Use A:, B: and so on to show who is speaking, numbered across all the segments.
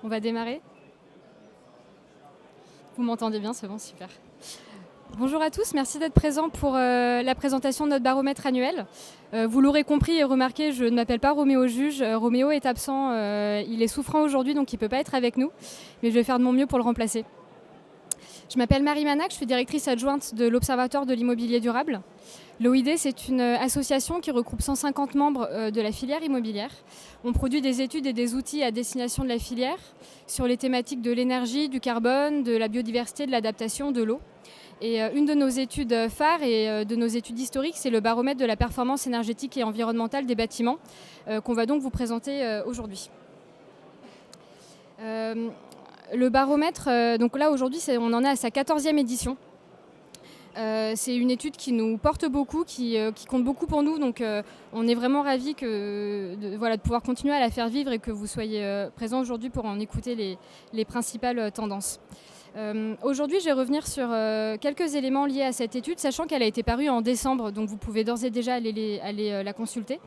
A: On va démarrer. Vous m'entendez bien, c'est bon, super. Bonjour à tous, merci d'être présents pour la présentation de notre baromètre annuel. Vous l'aurez compris et remarqué, je ne m'appelle pas Roméo Juge. Roméo est absent, il est souffrant aujourd'hui, donc il ne peut pas être avec nous. Mais je vais faire de mon mieux pour le remplacer. Je m'appelle Marie Manac, je suis directrice adjointe de l'Observatoire de l'immobilier durable. L'OID, c'est une association qui regroupe 150 membres de la filière immobilière. On produit des études et des outils à destination de la filière sur les thématiques de l'énergie, du carbone, de la biodiversité, de l'adaptation, de l'eau. Et une de nos études phares et de nos études historiques, c'est le baromètre de la performance énergétique et environnementale des bâtiments qu'on va donc vous présenter aujourd'hui. Le baromètre, donc là aujourd'hui, on en est à sa 14e édition. C'est une étude qui nous porte beaucoup, qui compte beaucoup pour nous. Donc on est vraiment ravis de pouvoir continuer à la faire vivre et que vous soyez présents aujourd'hui pour en écouter les principales tendances. Aujourd'hui, je vais revenir sur quelques éléments liés à cette étude, sachant qu'elle a été parue en décembre, donc vous pouvez d'ores et déjà aller la consulter.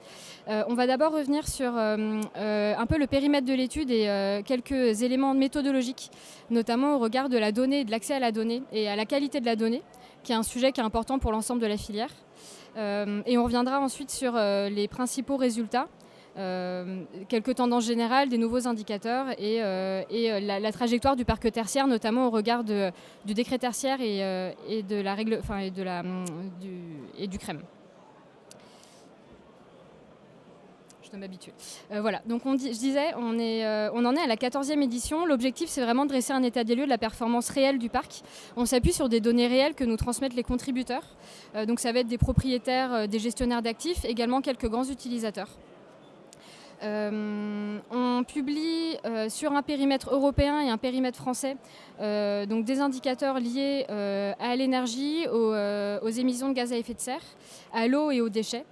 A: On va d'abord revenir sur un peu le périmètre de l'étude et quelques éléments méthodologiques, notamment au regard de la donnée, de l'accès à la donnée et à la qualité de la donnée, qui est un sujet qui est important pour l'ensemble de la filière. Et on reviendra ensuite sur les principaux résultats, quelques tendances générales, des nouveaux indicateurs et la trajectoire du parc tertiaire, notamment au regard du décret tertiaire et de la règle, et du CREM. Je dois m'habituer. Voilà, donc je disais, on en est à la 14e édition. L'objectif, c'est vraiment de dresser un état des lieux de la performance réelle du parc. On s'appuie sur des données réelles que nous transmettent les contributeurs. Donc ça va être des propriétaires, des gestionnaires d'actifs, également quelques grands utilisateurs. On publie sur un périmètre européen et un périmètre français donc des indicateurs liés à l'énergie, aux émissions de gaz à effet de serre, à l'eau et aux déchets.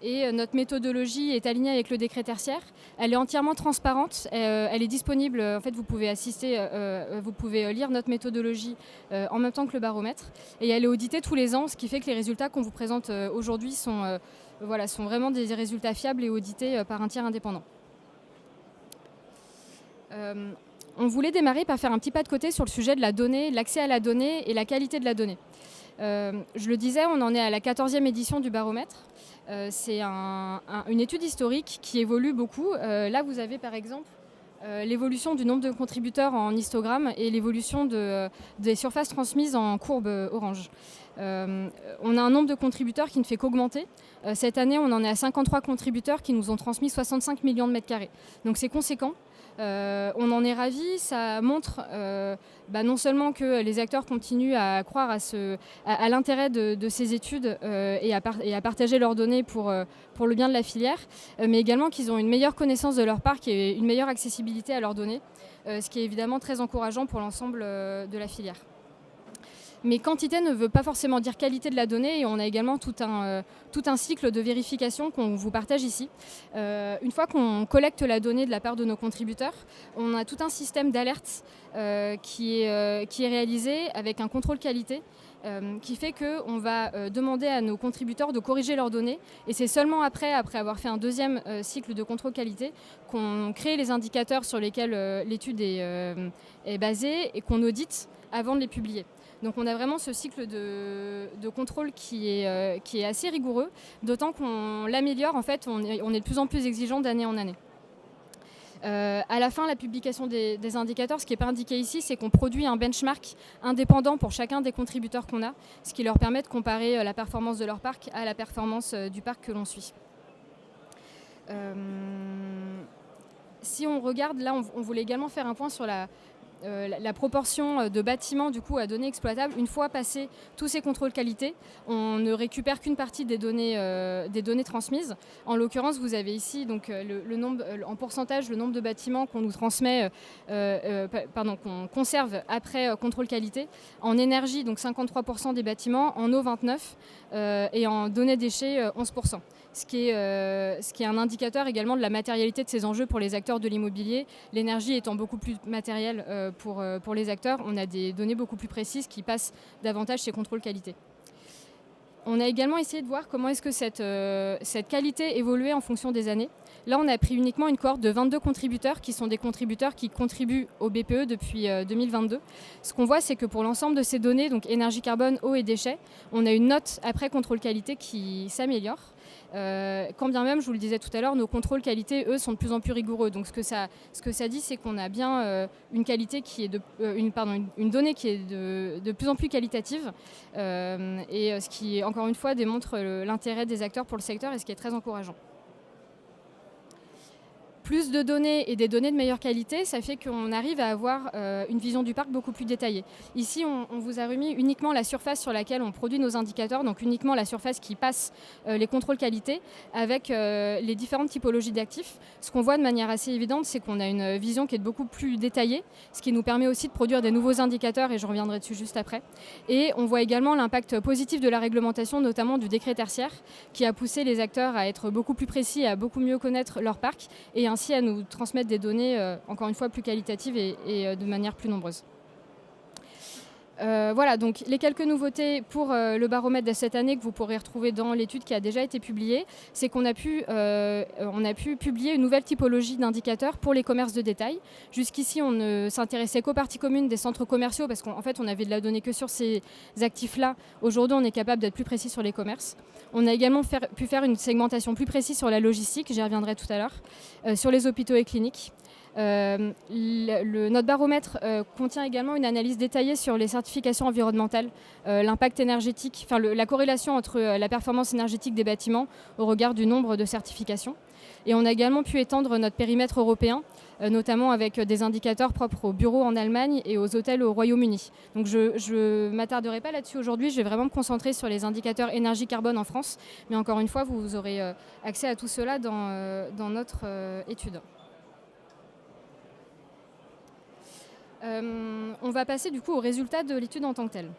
A: Et notre méthodologie est alignée avec le décret tertiaire. Elle est entièrement transparente, elle est disponible. En fait, vous pouvez vous pouvez lire notre méthodologie en même temps que le baromètre. Et elle est auditée tous les ans, ce qui fait que les résultats qu'on vous présente aujourd'hui sont vraiment des résultats fiables et audités par un tiers indépendant. On voulait démarrer par faire un petit pas de côté sur le sujet de la donnée, l'accès à la donnée et la qualité de la donnée. Je le disais, on en est à la 14e édition du baromètre. C'est une étude historique qui évolue beaucoup. Là, vous avez par exemple l'évolution du nombre de contributeurs en histogramme et l'évolution des surfaces transmises en courbe orange. On a un nombre de contributeurs qui ne fait qu'augmenter. Cette année, on en est à 53 contributeurs qui nous ont transmis 65 millions de mètres carrés. Donc c'est conséquent. On en est ravis, ça montre non seulement que les acteurs continuent à croire à l'intérêt de ces études et à partager leurs données pour le bien de la filière, mais également qu'ils ont une meilleure connaissance de leur parc et une meilleure accessibilité à leurs données, ce qui est évidemment très encourageant pour l'ensemble de la filière. Mais quantité ne veut pas forcément dire qualité de la donnée et on a également tout un cycle de vérification qu'on vous partage ici. Une fois qu'on collecte la donnée de la part de nos contributeurs, on a tout un système d'alerte qui est réalisé avec un contrôle qualité qui fait qu'on va demander à nos contributeurs de corriger leurs données et c'est seulement après avoir fait un deuxième cycle de contrôle qualité qu'on crée les indicateurs sur lesquels l'étude est basée et qu'on audite avant de les publier. Donc on a vraiment ce cycle de contrôle qui est assez rigoureux, d'autant qu'on l'améliore, en fait, on est de plus en plus exigeant d'année en année. À la fin, la publication des indicateurs, ce qui n'est pas indiqué ici, c'est qu'on produit un benchmark indépendant pour chacun des contributeurs qu'on a, ce qui leur permet de comparer la performance de leur parc à la performance du parc que l'on suit. Si on regarde, là, on voulait également faire un point sur la proportion de bâtiments du coup, à données exploitables. Une fois passés tous ces contrôles qualité, on ne récupère qu'une partie des données transmises. En l'occurrence, vous avez ici donc, le nombre, en pourcentage le nombre de bâtiments qu'on nous transmet, qu'on conserve après contrôle qualité. En énergie, donc 53% des bâtiments, en eau 29% et en données déchets 11%. Ce qui est un indicateur également de la matérialité de ces enjeux pour les acteurs de l'immobilier. L'énergie étant beaucoup plus matérielle pour les acteurs, on a des données beaucoup plus précises qui passent davantage ces contrôles qualité. On a également essayé de voir comment est-ce que cette qualité évoluait en fonction des années. Là, on a pris uniquement une cohorte de 22 contributeurs qui sont des contributeurs qui contribuent au BPE depuis 2022. Ce qu'on voit, c'est que pour l'ensemble de ces données, donc énergie, carbone, eau et déchets, on a une note après contrôle qualité qui s'améliore. Quand bien même, je vous le disais tout à l'heure, nos contrôles qualité, eux, sont de plus en plus rigoureux. Donc ce que ça dit, c'est qu'on a bien une qualité qui est une donnée qui est de plus en plus qualitative, et ce qui, encore une fois, démontre l'intérêt des acteurs pour le secteur et ce qui est très encourageant. Plus de données et des données de meilleure qualité, ça fait qu'on arrive à avoir une vision du parc beaucoup plus détaillée. Ici, on vous a remis uniquement la surface sur laquelle on produit nos indicateurs, donc uniquement la surface qui passe les contrôles qualité avec les différentes typologies d'actifs. Ce qu'on voit de manière assez évidente, c'est qu'on a une vision qui est beaucoup plus détaillée, ce qui nous permet aussi de produire des nouveaux indicateurs, et je reviendrai dessus juste après. Et on voit également l'impact positif de la réglementation, notamment du décret tertiaire, qui a poussé les acteurs à être beaucoup plus précis, à beaucoup mieux connaître leur parc, et ainsi à nous transmettre des données, encore une fois, plus qualitatives et de manière plus nombreuse. Voilà, donc les quelques nouveautés pour le baromètre de cette année que vous pourrez retrouver dans l'étude qui a déjà été publiée, c'est qu'on a pu publier une nouvelle typologie d'indicateurs pour les commerces de détail. Jusqu'ici, on ne s'intéressait qu'aux parties communes des centres commerciaux parce qu'en fait, on avait de la donnée que sur ces actifs-là. Aujourd'hui, on est capable d'être plus précis sur les commerces. On a également pu faire une segmentation plus précise sur la logistique, j'y reviendrai tout à l'heure, sur les hôpitaux et cliniques. Notre baromètre contient également une analyse détaillée sur les certifications environnementales, l'impact énergétique, la corrélation entre la performance énergétique des bâtiments au regard du nombre de certifications. Et on a également pu étendre notre périmètre européen, notamment avec des indicateurs propres aux bureaux en Allemagne et aux hôtels au Royaume-Uni. Donc je ne m'attarderai pas là-dessus aujourd'hui, je vais vraiment me concentrer sur les indicateurs énergie-carbone en France. Mais encore une fois, vous aurez accès à tout cela dans notre étude. On va passer du coup aux résultats de l'étude en tant que telle.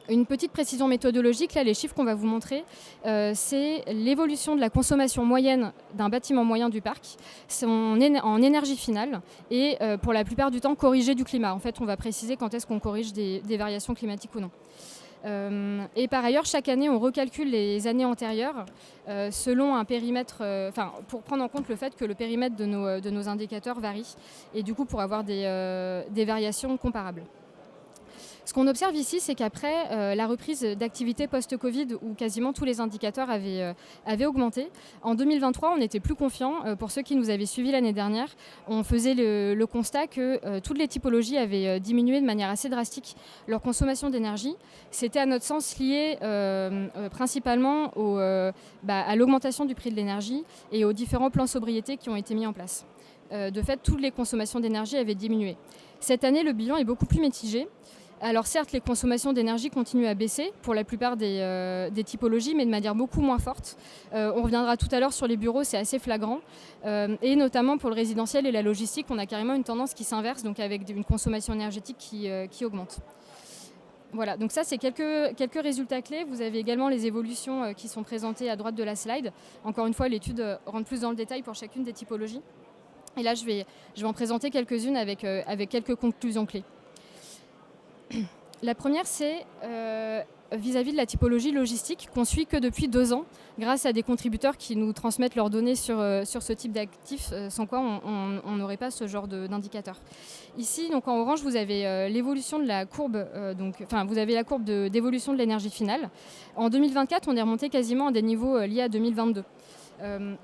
A: Une petite précision méthodologique, là les chiffres qu'on va vous montrer, c'est l'évolution de la consommation moyenne d'un bâtiment moyen du parc en énergie finale et pour la plupart du temps corrigée du climat. En fait, on va préciser quand est-ce qu'on corrige des variations climatiques ou non. Et par ailleurs, chaque année, on recalcule les années antérieures selon un périmètre, pour prendre en compte le fait que le périmètre de nos indicateurs varie et du coup pour avoir des variations comparables. Ce qu'on observe ici, c'est qu'après la reprise d'activité post-Covid, où quasiment tous les indicateurs avaient augmenté, en 2023, on était plus confiant. Pour ceux qui nous avaient suivis l'année dernière, on faisait le constat que toutes les typologies avaient diminué de manière assez drastique leur consommation d'énergie. C'était à notre sens lié principalement à l'augmentation du prix de l'énergie et aux différents plans sobriété qui ont été mis en place. De fait, toutes les consommations d'énergie avaient diminué. Cette année, le bilan est beaucoup plus mitigé. Alors certes, les consommations d'énergie continuent à baisser pour la plupart des typologies, mais de manière beaucoup moins forte. On reviendra tout à l'heure sur les bureaux, c'est assez flagrant. Et notamment pour le résidentiel et la logistique, on a carrément une tendance qui s'inverse, donc avec une consommation énergétique qui augmente. Voilà, donc ça c'est quelques résultats clés. Vous avez également les évolutions qui sont présentées à droite de la slide. Encore une fois, l'étude rentre plus dans le détail pour chacune des typologies. Et là, je vais en présenter quelques-unes avec quelques conclusions clés. La première, c'est vis-à-vis de la typologie logistique qu'on suit que depuis 2 ans, grâce à des contributeurs qui nous transmettent leurs données sur ce type d'actifs, sans quoi on n'aurait pas ce genre d'indicateur. Ici, donc en orange, vous avez l'évolution de la courbe, vous avez la courbe d'évolution de l'énergie finale. En 2024, on est remonté quasiment à des niveaux liés à 2022.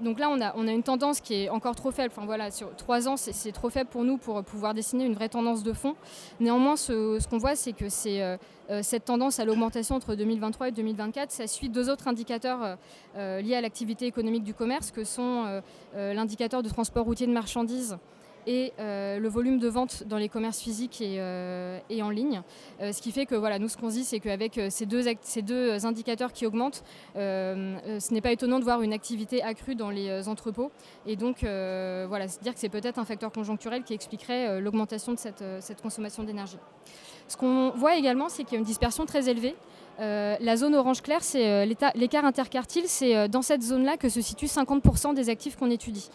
A: Donc là, on a une tendance qui est encore trop faible. Enfin, voilà, sur 3 ans, c'est trop faible pour nous pour pouvoir dessiner une vraie tendance de fond. Néanmoins, ce qu'on voit, c'est que cette tendance à l'augmentation entre 2023 et 2024, ça suit 2 autres indicateurs liés à l'activité économique du commerce, que sont l'indicateur de transport routier de marchandises et le volume de vente dans les commerces physiques et en ligne. Ce qui fait que voilà, nous, ce qu'on se dit, c'est qu'avec ces deux indicateurs qui augmentent, ce n'est pas étonnant de voir une activité accrue dans les entrepôts. Et donc, c'est-à-dire que c'est peut-être un facteur conjoncturel qui expliquerait l'augmentation de cette consommation d'énergie. Ce qu'on voit également, c'est qu'il y a une dispersion très élevée. La zone orange clair, c'est l'écart interquartile. C'est dans cette zone-là que se situent 50% des actifs qu'on étudie.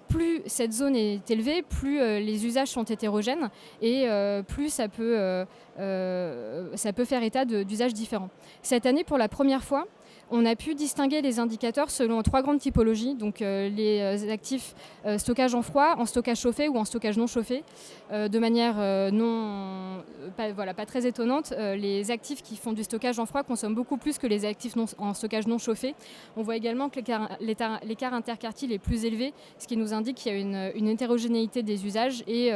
A: Plus cette zone est élevée, plus les usages sont hétérogènes et plus ça peut faire état d'usages différents. Cette année, pour la première fois, On a pu distinguer les indicateurs selon 3 grandes typologies, donc les actifs stockage en froid, en stockage chauffé ou en stockage non chauffé. De manière pas très étonnante, les actifs qui font du stockage en froid consomment beaucoup plus que les actifs en stockage non chauffé. On voit également que l'écart interquartile est plus élevé, ce qui nous indique qu'il y a une hétérogénéité des usages et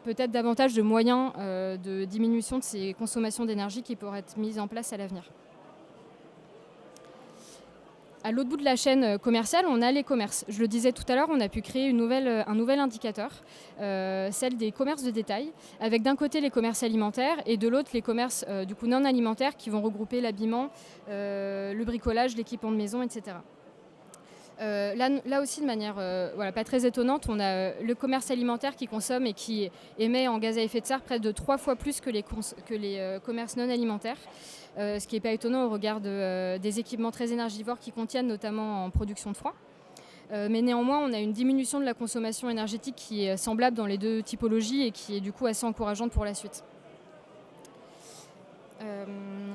A: peut-être davantage de moyens de diminution de ces consommations d'énergie qui pourraient être mises en place à l'avenir. À l'autre bout de la chaîne commerciale, on a les commerces. Je le disais tout à l'heure, on a pu créer un nouvel indicateur, celle des commerces de détail, avec d'un côté les commerces alimentaires et de l'autre les commerces non alimentaires qui vont regrouper l'habillement, le bricolage, l'équipement de maison, etc. Là aussi, de manière pas très étonnante, on a le commerce alimentaire qui consomme et qui émet en gaz à effet de serre près de 3 fois plus que les commerces non alimentaires, ce qui n'est pas étonnant au regard des équipements très énergivores qui contiennent notamment en production de froid. Mais néanmoins, on a une diminution de la consommation énergétique qui est semblable dans les deux typologies et qui est du coup assez encourageante pour la suite.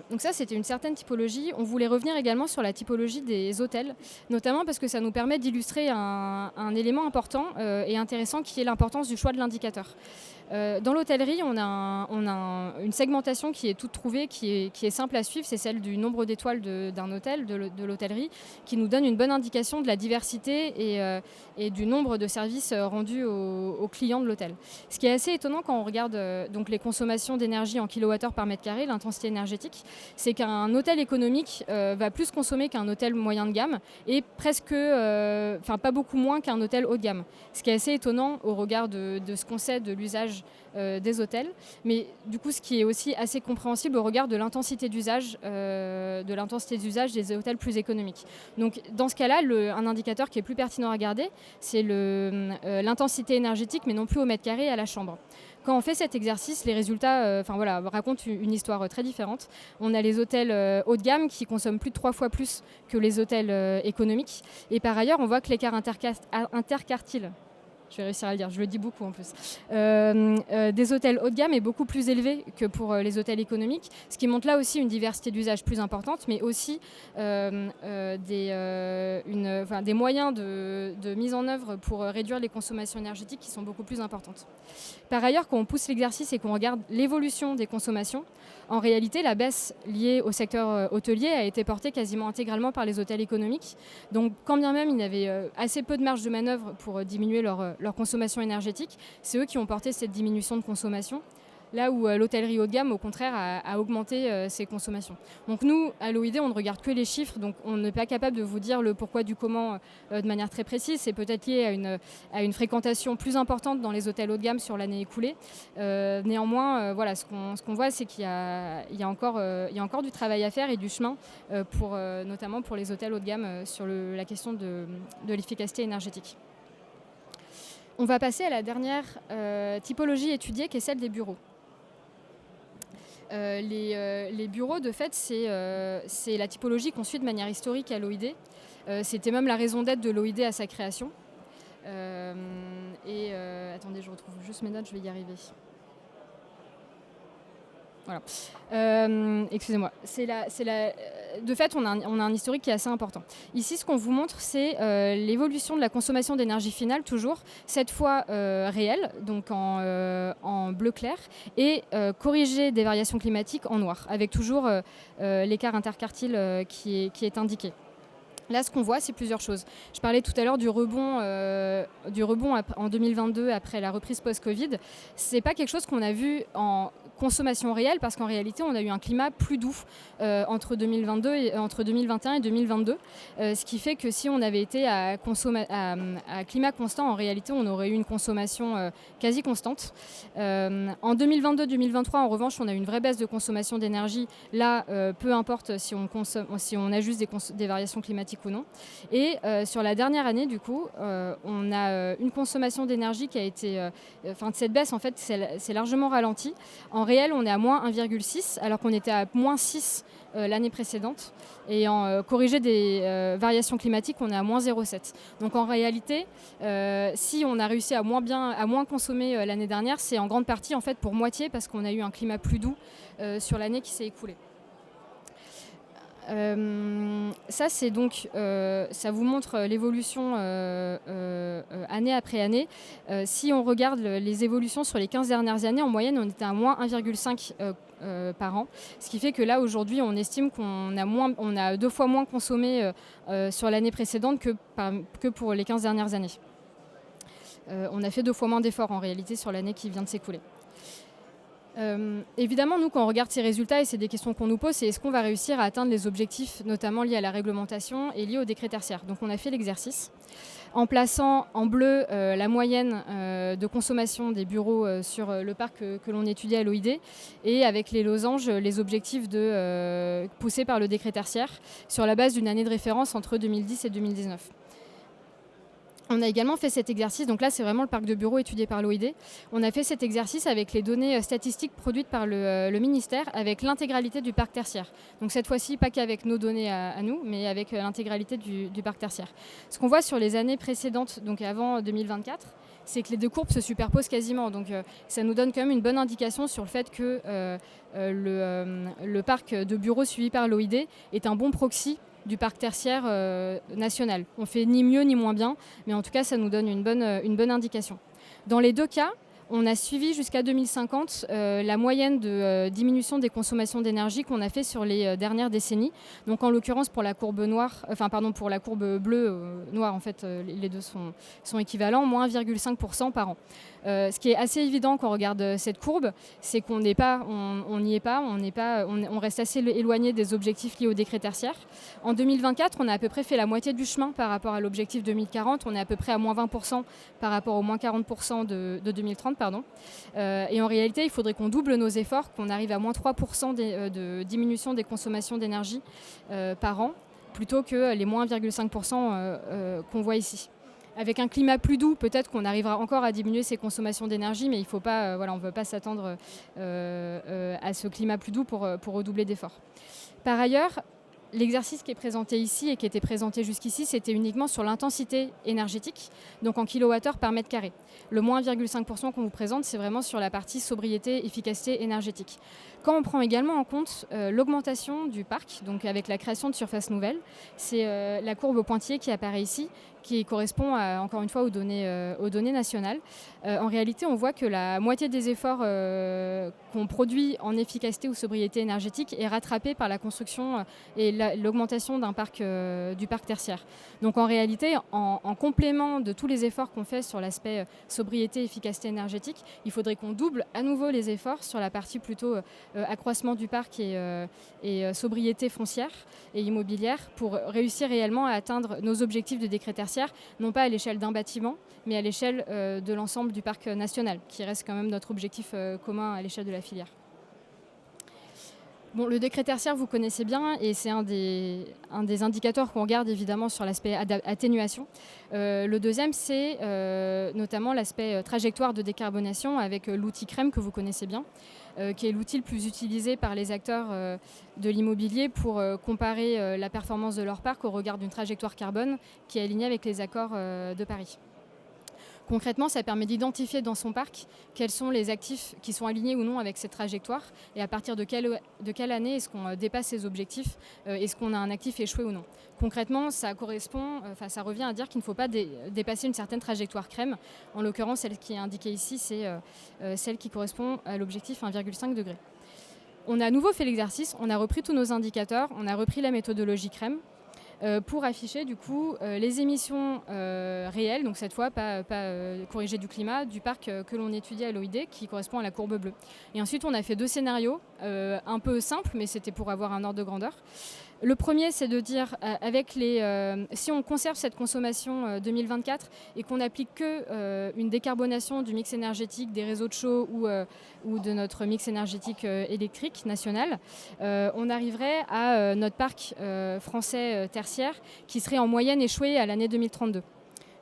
A: Donc ça, c'était une certaine typologie. On voulait revenir également sur la typologie des hôtels, notamment parce que ça nous permet d'illustrer un élément important et intéressant qui est l'importance du choix de l'indicateur. Dans l'hôtellerie, on a une segmentation qui est toute trouvée, qui est simple à suivre, c'est celle du nombre d'étoiles d'un hôtel, de l'hôtellerie, qui nous donne une bonne indication de la diversité et du nombre de services rendus aux clients de l'hôtel. Ce qui est assez étonnant quand on regarde donc les consommations d'énergie en kilowattheure par mètre carré, l'intensité énergétique, c'est qu'un hôtel économique va plus consommer qu'un hôtel moyen de gamme et pas beaucoup moins qu'un hôtel haut de gamme. Ce qui est assez étonnant au regard de ce qu'on sait de l'usage des hôtels, mais du coup ce qui est aussi assez compréhensible au regard de l'intensité d'usage des hôtels plus économiques. Donc dans ce cas-là, un indicateur qui est plus pertinent à regarder, c'est l'intensité énergétique, mais non plus au mètre carré à la chambre. Quand on fait cet exercice, les résultats racontent une histoire très différente. On a les hôtels haut de gamme qui consomment plus de 3 fois plus que les hôtels économiques. Et par ailleurs, on voit que l'écart interquartile, je vais réussir à le dire, je le dis beaucoup en plus, des hôtels haut de gamme est beaucoup plus élevé que pour les hôtels économiques, ce qui montre là aussi une diversité d'usage plus importante, mais aussi des moyens de mise en œuvre pour réduire les consommations énergétiques qui sont beaucoup plus importantes. Par ailleurs, quand on pousse l'exercice et qu'on regarde l'évolution des consommations, en réalité, la baisse liée au secteur hôtelier a été portée quasiment intégralement par les hôtels économiques. Donc, quand bien même ils n'avaient assez peu de marge de manœuvre pour diminuer leur consommation énergétique, c'est eux qui ont porté cette diminution de consommation. Là où l'hôtellerie haut de gamme, au contraire, a augmenté ses consommations. Donc nous, à l'OID, on ne regarde que les chiffres, donc on n'est pas capable de vous dire le pourquoi du comment de manière très précise. C'est peut-être lié à une fréquentation plus importante dans les hôtels haut de gamme sur l'année écoulée. Néanmoins, ce qu'on voit, c'est qu'il y a encore du travail à faire et du chemin, notamment pour les hôtels haut de gamme, sur la question de l'efficacité énergétique. On va passer à la dernière typologie étudiée, qui est celle des bureaux. Les bureaux, de fait, c'est la typologie qu'on suit de manière historique à l'OID. C'était même la raison d'être de l'OID à sa création. Attendez, je retrouve juste mes notes, je vais y arriver. Voilà. Excusez-moi. De fait, on a un historique qui est assez important. Ici, ce qu'on vous montre, c'est l'évolution de la consommation d'énergie finale, toujours, cette fois réelle, donc en bleu clair, et corrigée des variations climatiques en noir, avec toujours l'écart interquartile qui est indiqué. Là, ce qu'on voit, c'est plusieurs choses. Je parlais tout à l'heure du rebond en 2022 après la reprise post-Covid. C'est pas quelque chose qu'on a vu en consommation réelle, parce qu'en réalité, on a eu un climat plus doux entre 2021 et 2022, ce qui fait que si on avait été à climat constant, en réalité, on aurait eu une consommation quasi constante. En 2022-2023, en revanche, on a eu une vraie baisse de consommation d'énergie. Là, peu importe si on ajuste des variations climatiques ou non. Et sur la dernière année, du coup, on a une consommation d'énergie qui a été... cette baisse, en fait, c'est largement ralenti. En réel, on est à moins 1,6, alors qu'on était à moins 6 l'année précédente. Et en corrigé des variations climatiques, on est à moins 0,7. Donc en réalité, si on a réussi à moins consommer l'année dernière, c'est en grande partie, en fait, pour moitié, parce qu'on a eu un climat plus doux sur l'année qui s'est écoulée. Ça, c'est donc, ça vous montre l'évolution année après année. Si on regarde les évolutions sur les 15 dernières années, en moyenne, on était à moins 1,5 par an. Ce qui fait que là, aujourd'hui, on estime qu'on a 2 fois moins consommé sur l'année précédente que pour les 15 dernières années. On a fait 2 fois moins d'efforts en réalité sur l'année qui vient de s'écouler. Évidemment, nous, quand on regarde ces résultats, et c'est des questions qu'on nous pose, c'est est-ce qu'on va réussir à atteindre les objectifs, notamment liés à la réglementation et liés au décret tertiaire. Donc on a fait l'exercice en plaçant en bleu la moyenne de consommation des bureaux sur le parc que l'on étudie à l'OID, et avec les losanges, les objectifs poussés par le décret tertiaire sur la base d'une année de référence entre 2010 et 2019. On a également fait cet exercice, donc là c'est vraiment le parc de bureaux étudié par l'OID. On a fait cet exercice avec les données statistiques produites par le ministère, avec l'intégralité du parc tertiaire. Donc cette fois-ci, pas qu'avec nos données à nous, mais avec l'intégralité du parc tertiaire. Ce qu'on voit sur les années précédentes, donc avant 2024, c'est que les 2 courbes se superposent quasiment. Donc ça nous donne quand même une bonne indication sur le fait que le parc de bureaux suivi par l'OID est un bon proxy du parc tertiaire national. On fait ni mieux ni moins bien, mais en tout cas, ça nous donne une bonne indication. Dans les 2 cas, on a suivi jusqu'à 2050 la moyenne de diminution des consommations d'énergie qu'on a fait sur les dernières décennies. Donc en l'occurrence pour la courbe pour la courbe bleue, noire en fait, les deux sont équivalents, moins 1,5% par an. Ce qui est assez évident quand on regarde cette courbe, c'est qu'on n'y est pas, on reste assez éloigné des objectifs liés au décret tertiaire. En 2024, on a à peu près fait la moitié du chemin par rapport à l'objectif 2040. On est à peu près à moins 20% par rapport au moins 40% de 2030. Et en réalité, il faudrait qu'on double nos efforts, qu'on arrive à moins 3% de diminution des consommations d'énergie par an, plutôt que les moins 1,5% qu'on voit ici. Avec un climat plus doux, peut-être qu'on arrivera encore à diminuer ses consommations d'énergie, mais il faut pas, on ne veut pas s'attendre à ce climat plus doux pour redoubler d'efforts. Par ailleurs, l'exercice qui est présenté ici et qui était présenté jusqu'ici, c'était uniquement sur l'intensité énergétique, donc en kilowattheure par mètre carré. Le moins 1,5% qu'on vous présente, c'est vraiment sur la partie sobriété, efficacité énergétique. Quand on prend également en compte l'augmentation du parc, donc avec la création de surfaces nouvelles, c'est la courbe au pointillé qui apparaît ici, qui correspond encore une fois aux données nationales. En réalité, on voit que la moitié des efforts qu'on produit en efficacité ou sobriété énergétique est rattrapée par la construction et l'augmentation du parc tertiaire. Donc en réalité, en complément de tous les efforts qu'on fait sur l'aspect sobriété, efficacité énergétique, il faudrait qu'on double à nouveau les efforts sur la partie plutôt accroissement du parc et sobriété foncière et immobilière pour réussir réellement à atteindre nos objectifs de décret tertiaire, non pas à l'échelle d'un bâtiment, mais à l'échelle de l'ensemble du parc national, qui reste quand même notre objectif commun à l'échelle de la filière. Bon, le décret tertiaire, vous connaissez bien, et c'est un des indicateurs qu'on regarde évidemment sur l'aspect atténuation. Le deuxième, c'est notamment l'aspect trajectoire de décarbonation avec l'outil CREM que vous connaissez bien, qui est l'outil le plus utilisé par les acteurs de l'immobilier pour comparer la performance de leur parc au regard d'une trajectoire carbone qui est alignée avec les accords de Paris. Concrètement, ça permet d'identifier dans son parc quels sont les actifs qui sont alignés ou non avec cette trajectoire et à partir de quelle année est-ce qu'on dépasse ces objectifs, est-ce qu'on a un actif échoué ou non. Concrètement, ça revient à dire qu'il ne faut pas dépasser une certaine trajectoire CREM. En l'occurrence, celle qui est indiquée ici, c'est celle qui correspond à l'objectif 1,5 degré. On a à nouveau fait l'exercice, on a repris tous nos indicateurs, on a repris la méthodologie CREM, pour afficher du coup les émissions réelles, donc cette fois pas corrigées du climat, du parc que l'on étudie à l'OID, qui correspond à la courbe bleue. Et ensuite on a fait 2 scénarios, un peu simples, mais c'était pour avoir un ordre de grandeur. Le premier, c'est de dire, si on conserve cette consommation 2024 et qu'on n'applique qu'une décarbonation du mix énergétique des réseaux de chaux ou de notre mix énergétique électrique national, on arriverait à notre parc français tertiaire qui serait en moyenne échoué à l'année 2032.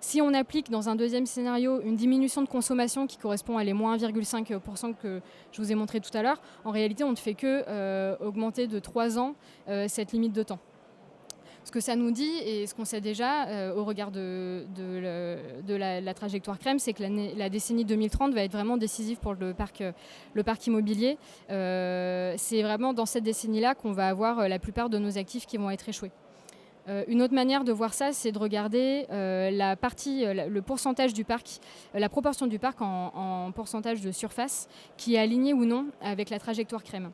A: Si on applique dans un deuxième scénario une diminution de consommation qui correspond à les moins 1,5% que je vous ai montré tout à l'heure, en réalité on ne fait que augmenter de 3 ans cette limite de temps. Ce que ça nous dit et ce qu'on sait déjà au regard de la trajectoire CRREM, c'est que la décennie 2030 va être vraiment décisive pour le parc immobilier. C'est vraiment dans cette décennie-là qu'on va avoir la plupart de nos actifs qui vont être échoués. Une autre manière de voir ça, c'est de regarder le pourcentage du parc, la proportion du parc en pourcentage de surface qui est alignée ou non avec la trajectoire CRREM.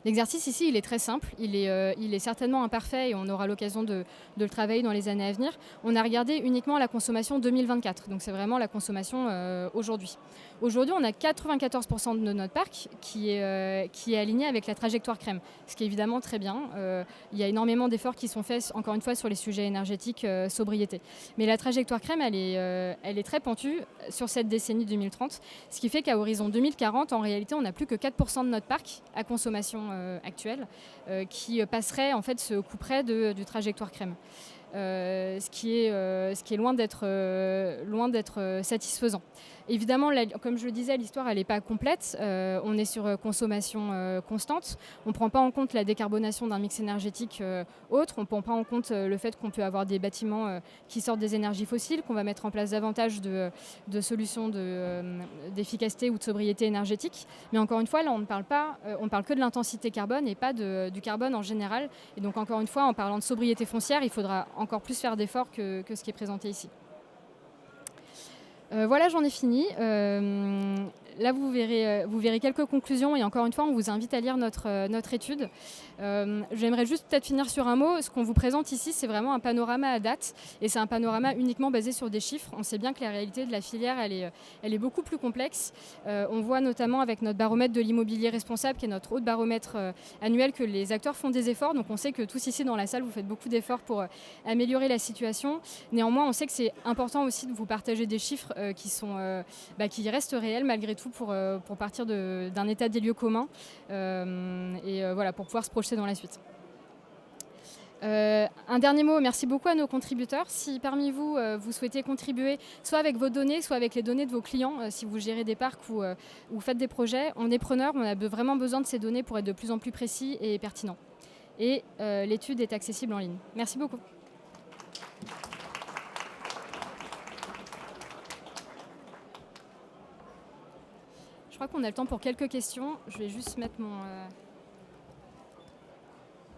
A: L'exercice ici, il est très simple, il est certainement imparfait et on aura l'occasion de le travailler dans les années à venir. On a regardé uniquement la consommation 2024, donc c'est vraiment la consommation aujourd'hui. Aujourd'hui, on a 94% de notre parc qui est aligné avec la trajectoire CRREM, ce qui est évidemment très bien. Il y a énormément d'efforts qui sont faits, encore une fois, sur les sujets énergétiques, sobriété. Mais la trajectoire CRREM, elle est très pentue sur cette décennie 2030, ce qui fait qu'à horizon 2040, en réalité, on n'a plus que 4% de notre parc à consommation actuelle qui passerait, en fait, se couperait du trajectoire CRREM. Ce qui est loin d'être satisfaisant. Évidemment, comme je le disais, l'histoire elle n'est pas complète. On est sur consommation constante. On ne prend pas en compte la décarbonation d'un mix énergétique autre. On ne prend pas en compte le fait qu'on peut avoir des bâtiments qui sortent des énergies fossiles, qu'on va mettre en place davantage de solutions d'efficacité ou de sobriété énergétique. Mais encore une fois, là, on ne parle pas, on parle que de l'intensité carbone et pas du carbone en général. Et donc, encore une fois, en parlant de sobriété foncière, il faudra encore plus faire d'efforts que ce qui est présenté ici. Voilà, j'en ai fini. Là, vous verrez quelques conclusions et encore une fois, on vous invite à lire notre étude. J'aimerais juste peut-être finir sur un mot. Ce qu'on vous présente ici, c'est vraiment un panorama à date et c'est un panorama uniquement basé sur des chiffres. On sait bien que la réalité de la filière, elle est beaucoup plus complexe. On voit notamment avec notre baromètre de l'immobilier responsable, qui est notre autre baromètre annuel, que les acteurs font des efforts. Donc on sait que tous ici dans la salle, vous faites beaucoup d'efforts pour améliorer la situation. Néanmoins, on sait que c'est important aussi de vous partager des chiffres qui restent réels malgré tout pour partir d'un état des lieux commun voilà, pour pouvoir se projeter dans la suite. Un dernier mot, merci beaucoup à nos contributeurs. Si parmi vous, vous souhaitez contribuer soit avec vos données, soit avec les données de vos clients, si vous gérez des parcs ou faites des projets, on est preneur, on a vraiment besoin de ces données pour être de plus en plus précis et pertinents. Et l'étude est accessible en ligne. Merci beaucoup. Je crois qu'on a le temps pour quelques questions. Je vais juste mettre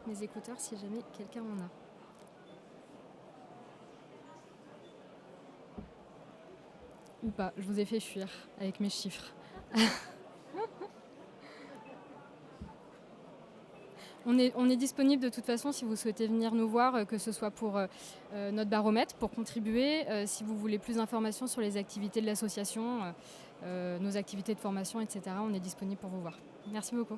A: mes écouteurs si jamais quelqu'un en a. Ou pas, je vous ai fait fuir avec mes chiffres. On est disponible de toute façon si vous souhaitez venir nous voir, que ce soit pour notre baromètre, pour contribuer, si vous voulez plus d'informations sur les activités de l'association, nos activités de formation, etc. On est disponible pour vous voir. Merci beaucoup.